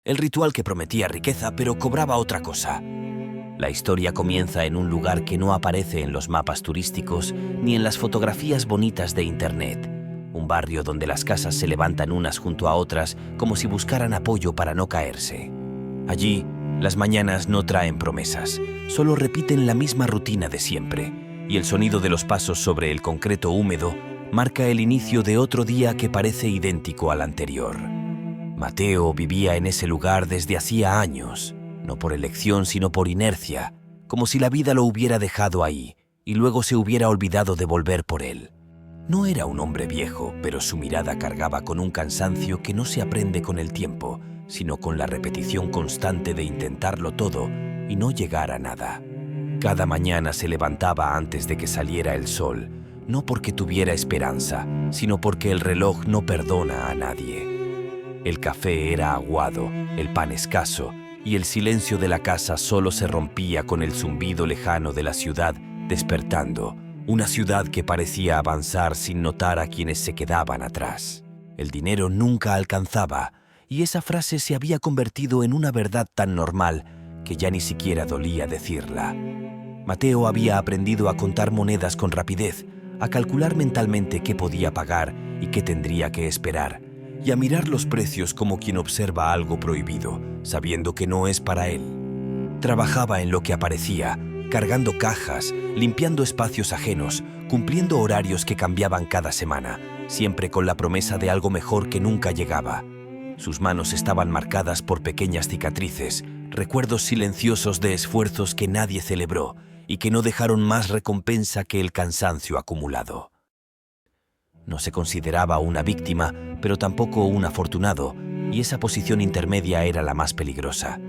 El ritual que prometía riqueza pero cobraba otra cosa. La historia comienza en un lugar que no aparece en los mapas turísticos ni en las fotografías bonitas de Internet. Un barrio donde las casas se levantan unas junto a otras como si buscaran apoyo para no caerse. Allí, las mañanas no traen promesas, solo repiten la misma rutina de siempre, y el sonido de los pasos sobre el concreto húmedo marca el inicio de otro día que parece idéntico al anterior. Mateo vivía en ese lugar desde hacía años, no por elección sino por inercia, como si la vida lo hubiera dejado ahí y luego se hubiera olvidado de volver por él. No era un hombre viejo, pero su mirada cargaba con un cansancio que no se aprende con el tiempo, sino con la repetición constante de intentarlo todo y no llegar a nada. Cada mañana se levantaba antes de que saliera el sol, no porque tuviera esperanza, sino porque el reloj no perdona a nadie. El café era aguado, el pan escaso, y el silencio de la casa solo se rompía con el zumbido lejano de la ciudad despertando, una ciudad que parecía avanzar sin notar a quienes se quedaban atrás. El dinero nunca alcanzaba, y esa frase se había convertido en una verdad tan normal que ya ni siquiera dolía decirla. Mateo había aprendido a contar monedas con rapidez, a calcular mentalmente qué podía pagar y qué tendría que esperar, y a mirar los precios como quien observa algo prohibido, sabiendo que no es para él. Trabajaba en lo que aparecía, cargando cajas, limpiando espacios ajenos, cumpliendo horarios que cambiaban cada semana, siempre con la promesa de algo mejor que nunca llegaba. Sus manos estaban marcadas por pequeñas cicatrices, recuerdos silenciosos de esfuerzos que nadie celebró y que no dejaron más recompensa que el cansancio acumulado. No se consideraba una víctima, pero tampoco un afortunado, y esa posición intermedia era la más peligrosa.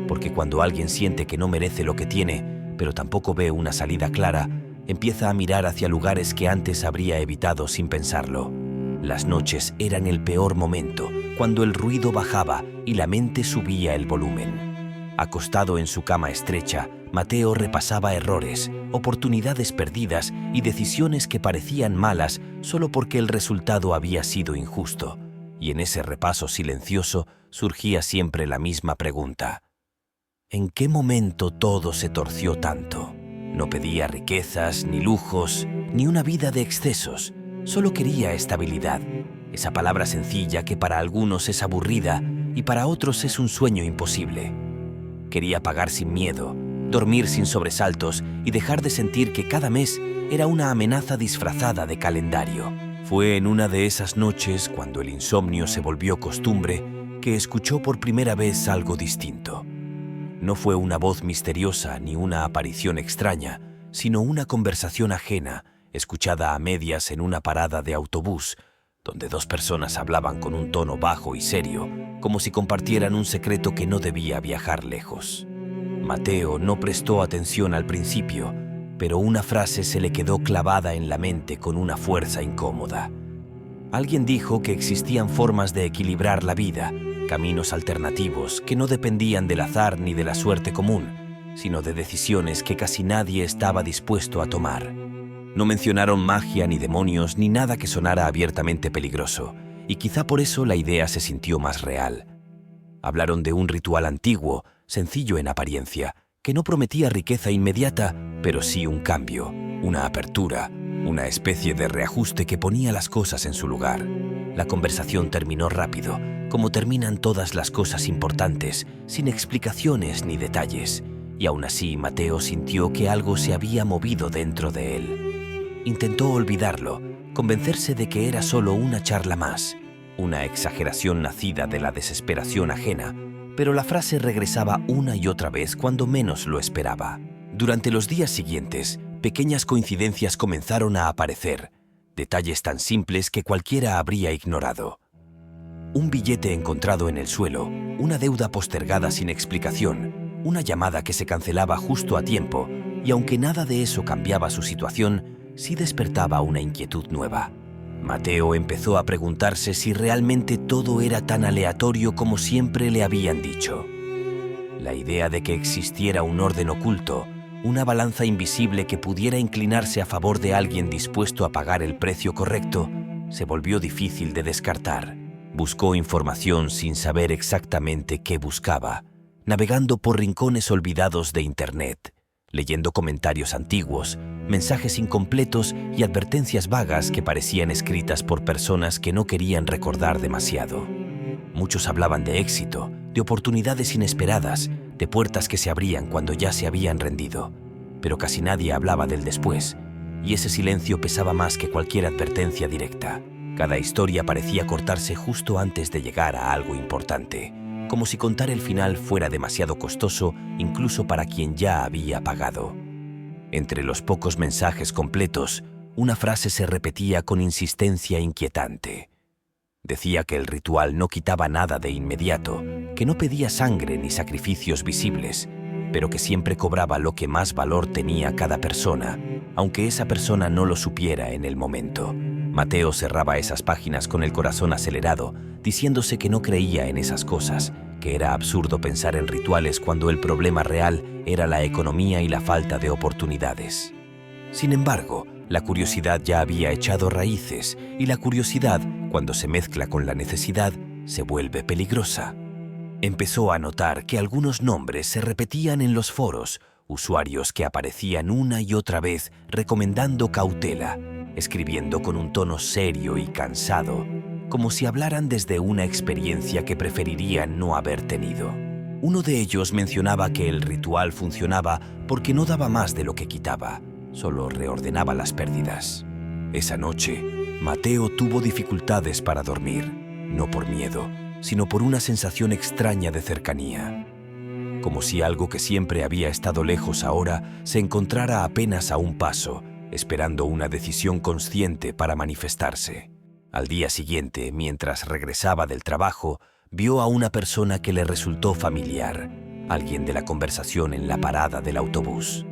Porque cuando alguien siente que no merece lo que tiene, pero tampoco ve una salida clara, empieza a mirar hacia lugares que antes habría evitado sin pensarlo. Las noches eran el peor momento, cuando el ruido bajaba y la mente subía el volumen. Acostado en su cama estrecha, Mateo repasaba errores, oportunidades perdidas y decisiones que parecían malas solo porque el resultado había sido injusto. Y en ese repaso silencioso surgía siempre la misma pregunta: ¿en qué momento todo se torció tanto? No pedía riquezas, ni lujos, ni una vida de excesos. Solo quería estabilidad, esa palabra sencilla que para algunos es aburrida y para otros es un sueño imposible. Quería pagar sin miedo, dormir sin sobresaltos y dejar de sentir que cada mes era una amenaza disfrazada de calendario. Fue en una de esas noches, cuando el insomnio se volvió costumbre, que escuchó por primera vez algo distinto. No fue una voz misteriosa ni una aparición extraña, sino una conversación ajena, escuchada a medias en una parada de autobús, donde dos personas hablaban con un tono bajo y serio, como si compartieran un secreto que no debía viajar lejos. Mateo no prestó atención al principio, pero una frase se le quedó clavada en la mente con una fuerza incómoda. Alguien dijo que existían formas de equilibrar la vida, caminos alternativos que no dependían del azar ni de la suerte común, sino de decisiones que casi nadie estaba dispuesto a tomar. No mencionaron magia ni demonios ni nada que sonara abiertamente peligroso, y quizá por eso la idea se sintió más real. Hablaron de un ritual antiguo, sencillo en apariencia, que no prometía riqueza inmediata, pero sí un cambio, una apertura, una especie de reajuste que ponía las cosas en su lugar. La conversación terminó rápido, como terminan todas las cosas importantes, sin explicaciones ni detalles, y aún así Mateo sintió que algo se había movido dentro de él. Intentó olvidarlo, convencerse de que era solo una charla más, una exageración nacida de la desesperación ajena, pero la frase regresaba una y otra vez cuando menos lo esperaba. Durante los días siguientes, pequeñas coincidencias comenzaron a aparecer, detalles tan simples que cualquiera habría ignorado. Un billete encontrado en el suelo, una deuda postergada sin explicación, una llamada que se cancelaba justo a tiempo, y aunque nada de eso cambiaba su situación, sí despertaba una inquietud nueva. Mateo empezó a preguntarse si realmente todo era tan aleatorio como siempre le habían dicho. La idea de que existiera un orden oculto, una balanza invisible que pudiera inclinarse a favor de alguien dispuesto a pagar el precio correcto, se volvió difícil de descartar. Buscó información sin saber exactamente qué buscaba, navegando por rincones olvidados de Internet, leyendo comentarios antiguos, mensajes incompletos y advertencias vagas que parecían escritas por personas que no querían recordar demasiado. Muchos hablaban de éxito, de oportunidades inesperadas, de puertas que se abrían cuando ya se habían rendido, pero casi nadie hablaba del después, y ese silencio pesaba más que cualquier advertencia directa. Cada historia parecía cortarse justo antes de llegar a algo importante, como si contar el final fuera demasiado costoso incluso para quien ya había pagado. Entre los pocos mensajes completos, una frase se repetía con insistencia inquietante. Decía que el ritual no quitaba nada de inmediato, que no pedía sangre ni sacrificios visibles, pero que siempre cobraba lo que más valor tenía cada persona, aunque esa persona no lo supiera en el momento. Mateo cerraba esas páginas con el corazón acelerado, diciéndose que no creía en esas cosas, que era absurdo pensar en rituales cuando el problema real era la economía y la falta de oportunidades. Sin embargo, la curiosidad ya había echado raíces, y la curiosidad, cuando se mezcla con la necesidad, se vuelve peligrosa. Empezó a notar que algunos nombres se repetían en los foros, usuarios que aparecían una y otra vez recomendando cautela, escribiendo con un tono serio y cansado, como si hablaran desde una experiencia que preferirían no haber tenido. Uno de ellos mencionaba que el ritual funcionaba porque no daba más de lo que quitaba, solo reordenaba las pérdidas. Esa noche, Mateo tuvo dificultades para dormir, no por miedo, sino por una sensación extraña de cercanía. Como si algo que siempre había estado lejos ahora se encontrara apenas a un paso, esperando una decisión consciente para manifestarse. Al día siguiente, mientras regresaba del trabajo, vio a una persona que le resultó familiar, alguien de la conversación en la parada del autobús.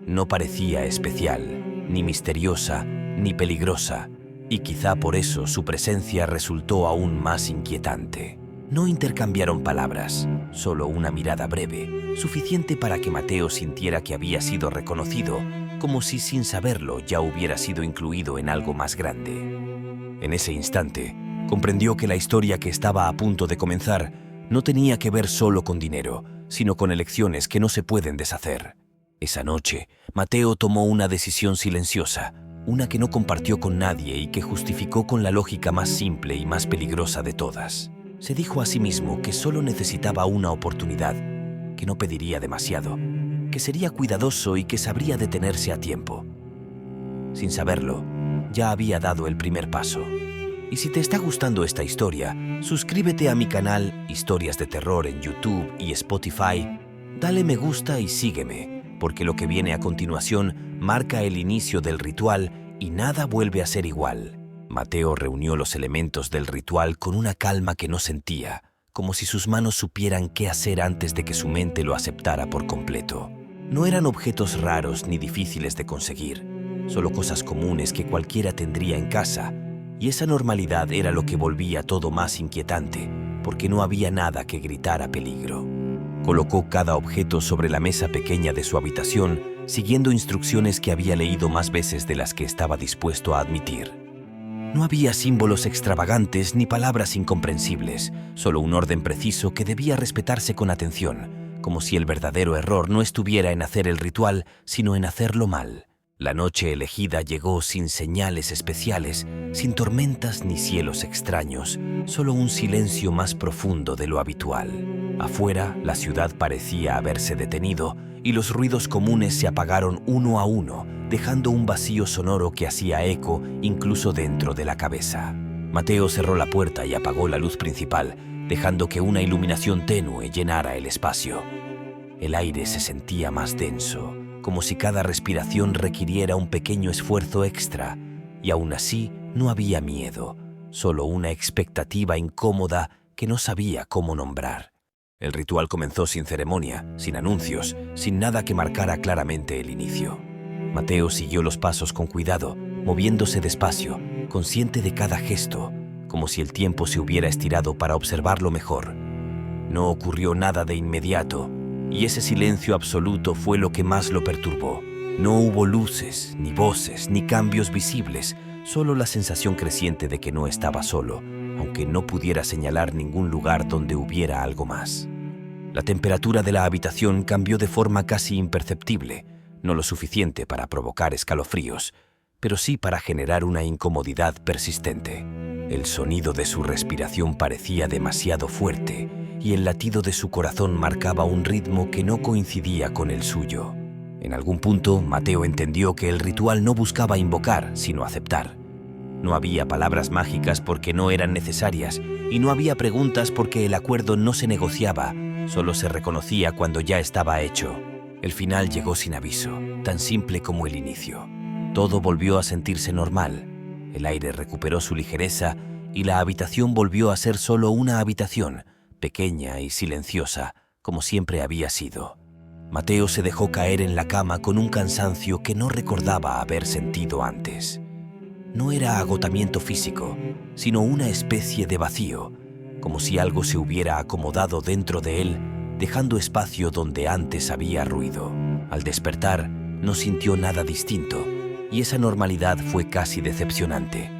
No parecía especial, ni misteriosa, ni peligrosa, y quizá por eso su presencia resultó aún más inquietante. No intercambiaron palabras, solo una mirada breve, suficiente para que Mateo sintiera que había sido reconocido, como si sin saberlo ya hubiera sido incluido en algo más grande. En ese instante, comprendió que la historia que estaba a punto de comenzar no tenía que ver solo con dinero, sino con elecciones que no se pueden deshacer. Esa noche, Mateo tomó una decisión silenciosa, una que no compartió con nadie y que justificó con la lógica más simple y más peligrosa de todas. Se dijo a sí mismo que solo necesitaba una oportunidad, que no pediría demasiado, que sería cuidadoso y que sabría detenerse a tiempo. Sin saberlo, ya había dado el primer paso. Y si te está gustando esta historia, suscríbete a mi canal Historias de Terror en YouTube y Spotify, dale me gusta y sígueme, porque lo que viene a continuación marca el inicio del ritual y nada vuelve a ser igual. Mateo reunió los elementos del ritual con una calma que no sentía, como si sus manos supieran qué hacer antes de que su mente lo aceptara por completo. No eran objetos raros ni difíciles de conseguir, solo cosas comunes que cualquiera tendría en casa, y esa normalidad era lo que volvía todo más inquietante, porque no había nada que gritara peligro. Colocó cada objeto sobre la mesa pequeña de su habitación, siguiendo instrucciones que había leído más veces de las que estaba dispuesto a admitir. No había símbolos extravagantes ni palabras incomprensibles, solo un orden preciso que debía respetarse con atención, como si el verdadero error no estuviera en hacer el ritual, sino en hacerlo mal. La noche elegida llegó sin señales especiales, sin tormentas ni cielos extraños, solo un silencio más profundo de lo habitual. Afuera, la ciudad parecía haberse detenido y los ruidos comunes se apagaron uno a uno, dejando un vacío sonoro que hacía eco incluso dentro de la cabeza. Mateo cerró la puerta y apagó la luz principal, dejando que una iluminación tenue llenara el espacio. El aire se sentía más denso, como si cada respiración requiriera un pequeño esfuerzo extra, y aún así no había miedo, solo una expectativa incómoda que no sabía cómo nombrar. El ritual comenzó sin ceremonia, sin anuncios, sin nada que marcara claramente el inicio. Mateo siguió los pasos con cuidado, moviéndose despacio, consciente de cada gesto, como si el tiempo se hubiera estirado para observarlo mejor. No ocurrió nada de inmediato, y ese silencio absoluto fue lo que más lo perturbó. No hubo luces, ni voces, ni cambios visibles, solo la sensación creciente de que no estaba solo, aunque no pudiera señalar ningún lugar donde hubiera algo más. La temperatura de la habitación cambió de forma casi imperceptible, no lo suficiente para provocar escalofríos, pero sí para generar una incomodidad persistente. El sonido de su respiración parecía demasiado fuerte y el latido de su corazón marcaba un ritmo que no coincidía con el suyo. En algún punto, Mateo entendió que el ritual no buscaba invocar, sino aceptar. No había palabras mágicas porque no eran necesarias y no había preguntas porque el acuerdo no se negociaba, solo se reconocía cuando ya estaba hecho. El final llegó sin aviso, tan simple como el inicio. Todo volvió a sentirse normal. El aire recuperó su ligereza y la habitación volvió a ser solo una habitación, pequeña y silenciosa, como siempre había sido. Mateo se dejó caer en la cama con un cansancio que no recordaba haber sentido antes. No era agotamiento físico, sino una especie de vacío, como si algo se hubiera acomodado dentro de él, dejando espacio donde antes había ruido. Al despertar, no sintió nada distinto, y esa normalidad fue casi decepcionante.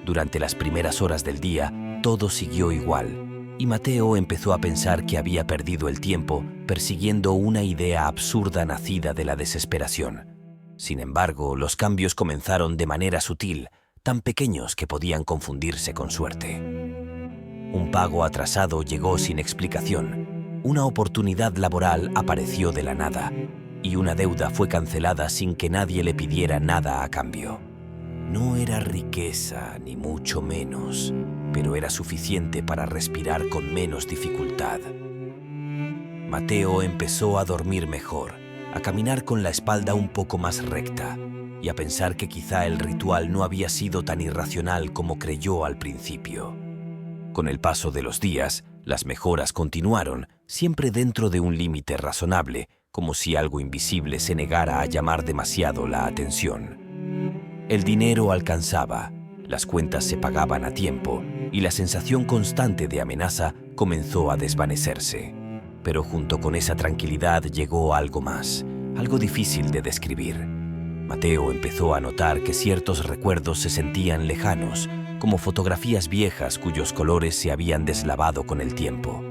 Durante las primeras horas del día, todo siguió igual, y Mateo empezó a pensar que había perdido el tiempo persiguiendo una idea absurda nacida de la desesperación. Sin embargo, los cambios comenzaron de manera sutil, tan pequeños que podían confundirse con suerte. Un pago atrasado llegó sin explicación, una oportunidad laboral apareció de la nada, y una deuda fue cancelada sin que nadie le pidiera nada a cambio. No era riqueza, ni mucho menos, pero era suficiente para respirar con menos dificultad. Mateo empezó a dormir mejor, a caminar con la espalda un poco más recta y a pensar que quizá el ritual no había sido tan irracional como creyó al principio. Con el paso de los días, las mejoras continuaron, siempre dentro de un límite razonable, como si algo invisible se negara a llamar demasiado la atención. El dinero alcanzaba, las cuentas se pagaban a tiempo y la sensación constante de amenaza comenzó a desvanecerse. Pero junto con esa tranquilidad llegó algo más, algo difícil de describir. Mateo empezó a notar que ciertos recuerdos se sentían lejanos, como fotografías viejas cuyos colores se habían deslavado con el tiempo.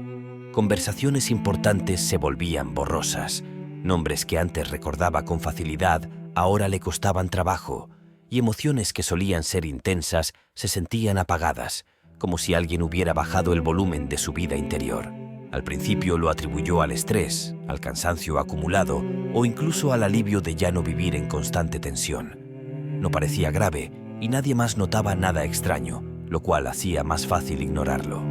Conversaciones importantes se volvían borrosas, nombres que antes recordaba con facilidad ahora le costaban trabajo, y emociones que solían ser intensas se sentían apagadas, como si alguien hubiera bajado el volumen de su vida interior. Al principio lo atribuyó al estrés, al cansancio acumulado o incluso al alivio de ya no vivir en constante tensión. No parecía grave y nadie más notaba nada extraño, lo cual hacía más fácil ignorarlo.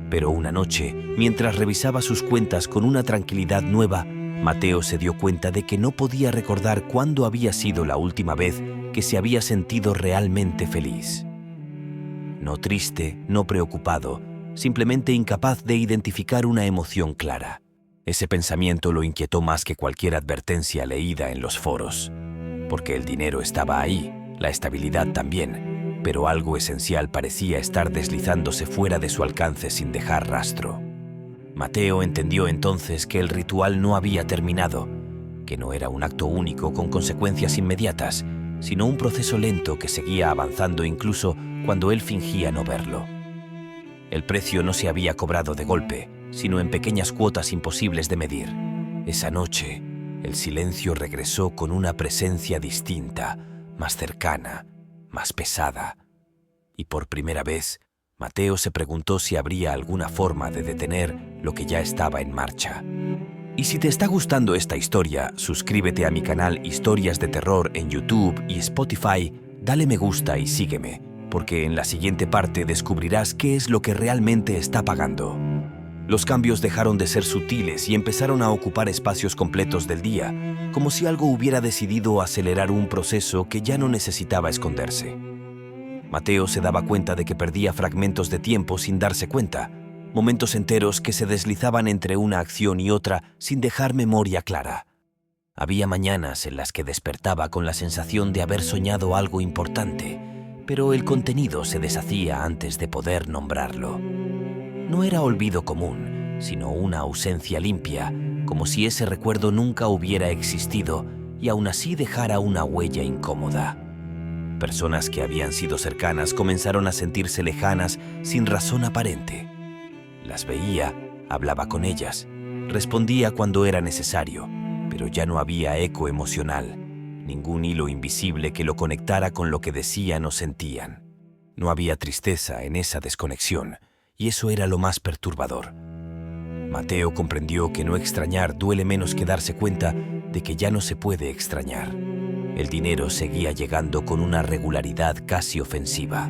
Pero una noche, mientras revisaba sus cuentas con una tranquilidad nueva, Mateo se dio cuenta de que no podía recordar cuándo había sido la última vez que se había sentido realmente feliz. No triste, no preocupado, simplemente incapaz de identificar una emoción clara. Ese pensamiento lo inquietó más que cualquier advertencia leída en los foros, porque el dinero estaba ahí, la estabilidad también, pero algo esencial parecía estar deslizándose fuera de su alcance sin dejar rastro. Mateo entendió entonces que el ritual no había terminado, que no era un acto único con consecuencias inmediatas, sino un proceso lento que seguía avanzando incluso cuando él fingía no verlo. El precio no se había cobrado de golpe, sino en pequeñas cuotas imposibles de medir. Esa noche, el silencio regresó con una presencia distinta, más cercana, más pesada. Y por primera vez, Mateo se preguntó si habría alguna forma de detener lo que ya estaba en marcha. Y si te está gustando esta historia, suscríbete a mi canal Historias de Terror en YouTube y Spotify, dale me gusta y sígueme, porque en la siguiente parte descubrirás qué es lo que realmente está pagando. Los cambios dejaron de ser sutiles y empezaron a ocupar espacios completos del día, como si algo hubiera decidido acelerar un proceso que ya no necesitaba esconderse. Mateo se daba cuenta de que perdía fragmentos de tiempo sin darse cuenta, momentos enteros que se deslizaban entre una acción y otra sin dejar memoria clara. Había mañanas en las que despertaba con la sensación de haber soñado algo importante, pero el contenido se deshacía antes de poder nombrarlo. No era olvido común, sino una ausencia limpia, como si ese recuerdo nunca hubiera existido y aún así dejara una huella incómoda. Personas que habían sido cercanas comenzaron a sentirse lejanas sin razón aparente. Las veía, hablaba con ellas, respondía cuando era necesario, pero ya no había eco emocional, ningún hilo invisible que lo conectara con lo que decían o sentían. No había tristeza en esa desconexión, y eso era lo más perturbador. Mateo comprendió que no extrañar duele menos que darse cuenta de que ya no se puede extrañar. El dinero seguía llegando con una regularidad casi ofensiva.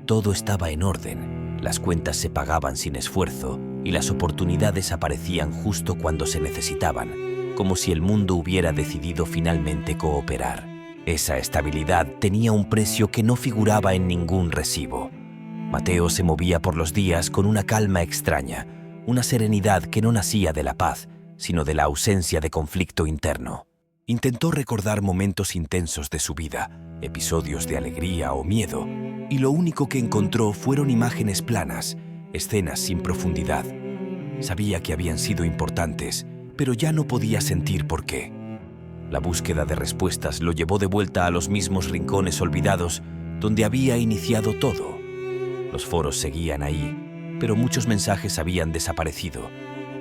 Todo estaba en orden, las cuentas se pagaban sin esfuerzo y las oportunidades aparecían justo cuando se necesitaban, como si el mundo hubiera decidido finalmente cooperar. Esa estabilidad tenía un precio que no figuraba en ningún recibo. Mateo se movía por los días con una calma extraña, una serenidad que no nacía de la paz, sino de la ausencia de conflicto interno. Intentó recordar momentos intensos de su vida, episodios de alegría o miedo, y lo único que encontró fueron imágenes planas, escenas sin profundidad. Sabía que habían sido importantes, pero ya no podía sentir por qué. La búsqueda de respuestas lo llevó de vuelta a los mismos rincones olvidados donde había iniciado todo. Los foros seguían ahí, pero muchos mensajes habían desaparecido,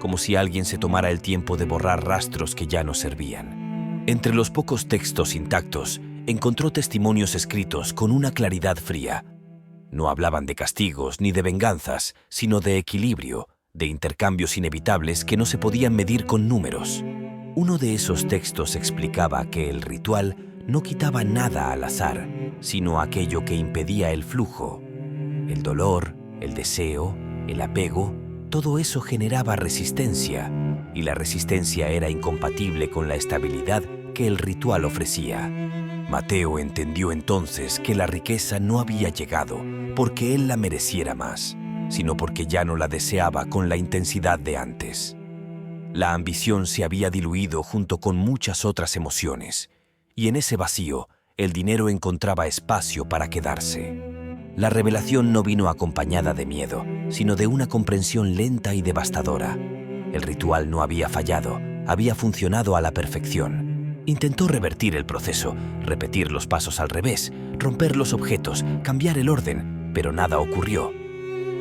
como si alguien se tomara el tiempo de borrar rastros que ya no servían. Entre los pocos textos intactos, encontró testimonios escritos con una claridad fría. No hablaban de castigos ni de venganzas, sino de equilibrio, de intercambios inevitables que no se podían medir con números. Uno de esos textos explicaba que el ritual no quitaba nada al azar, sino aquello que impedía el flujo. El dolor, el deseo, el apego, todo eso generaba resistencia, y la resistencia era incompatible con la estabilidad que el ritual ofrecía. Mateo entendió entonces que la riqueza no había llegado porque él la mereciera más, sino porque ya no la deseaba con la intensidad de antes. La ambición se había diluido junto con muchas otras emociones, y en ese vacío el dinero encontraba espacio para quedarse. La revelación no vino acompañada de miedo, sino de una comprensión lenta y devastadora. El ritual no había fallado, había funcionado a la perfección. Intentó revertir el proceso, repetir los pasos al revés, romper los objetos, cambiar el orden, pero nada ocurrió.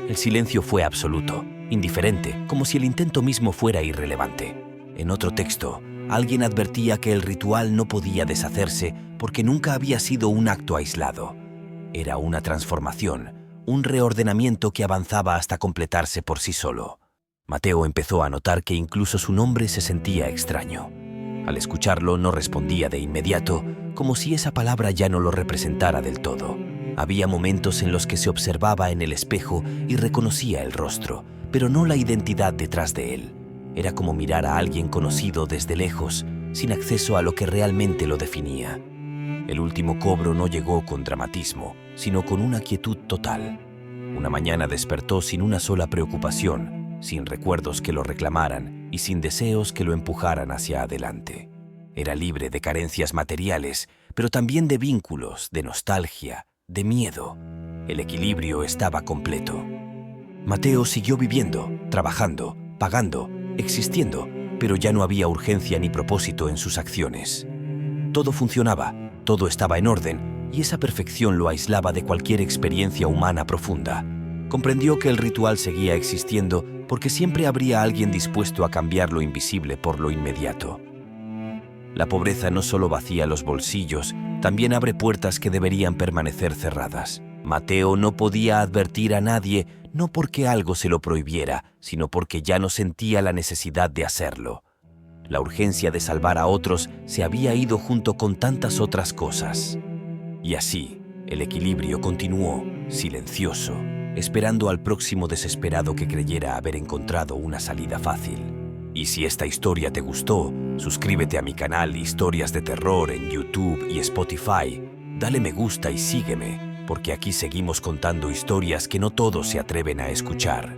El silencio fue absoluto, indiferente, como si el intento mismo fuera irrelevante. En otro texto, alguien advertía que el ritual no podía deshacerse porque nunca había sido un acto aislado. Era una transformación, un reordenamiento que avanzaba hasta completarse por sí solo. Mateo empezó a notar que incluso su nombre se sentía extraño. Al escucharlo no respondía de inmediato, como si esa palabra ya no lo representara del todo. Había momentos en los que se observaba en el espejo y reconocía el rostro, pero no la identidad detrás de él. Era como mirar a alguien conocido desde lejos, sin acceso a lo que realmente lo definía. El último cobro no llegó con dramatismo, sino con una quietud total. Una mañana despertó sin una sola preocupación, sin recuerdos que lo reclamaran y sin deseos que lo empujaran hacia adelante. Era libre de carencias materiales, pero también de vínculos, de nostalgia, de miedo. El equilibrio estaba completo. Mateo siguió viviendo, trabajando, pagando, existiendo, pero ya no había urgencia ni propósito en sus acciones. Todo funcionaba, todo estaba en orden, y esa perfección lo aislaba de cualquier experiencia humana profunda. Comprendió que el ritual seguía existiendo porque siempre habría alguien dispuesto a cambiar lo invisible por lo inmediato. La pobreza no solo vacía los bolsillos, también abre puertas que deberían permanecer cerradas. Mateo no podía advertir a nadie, no porque algo se lo prohibiera, sino porque ya no sentía la necesidad de hacerlo. La urgencia de salvar a otros se había ido junto con tantas otras cosas. Y así, el equilibrio continuó, silencioso, esperando al próximo desesperado que creyera haber encontrado una salida fácil. Y si esta historia te gustó, suscríbete a mi canal Historias de Terror en YouTube y Spotify, dale me gusta y sígueme, porque aquí seguimos contando historias que no todos se atreven a escuchar.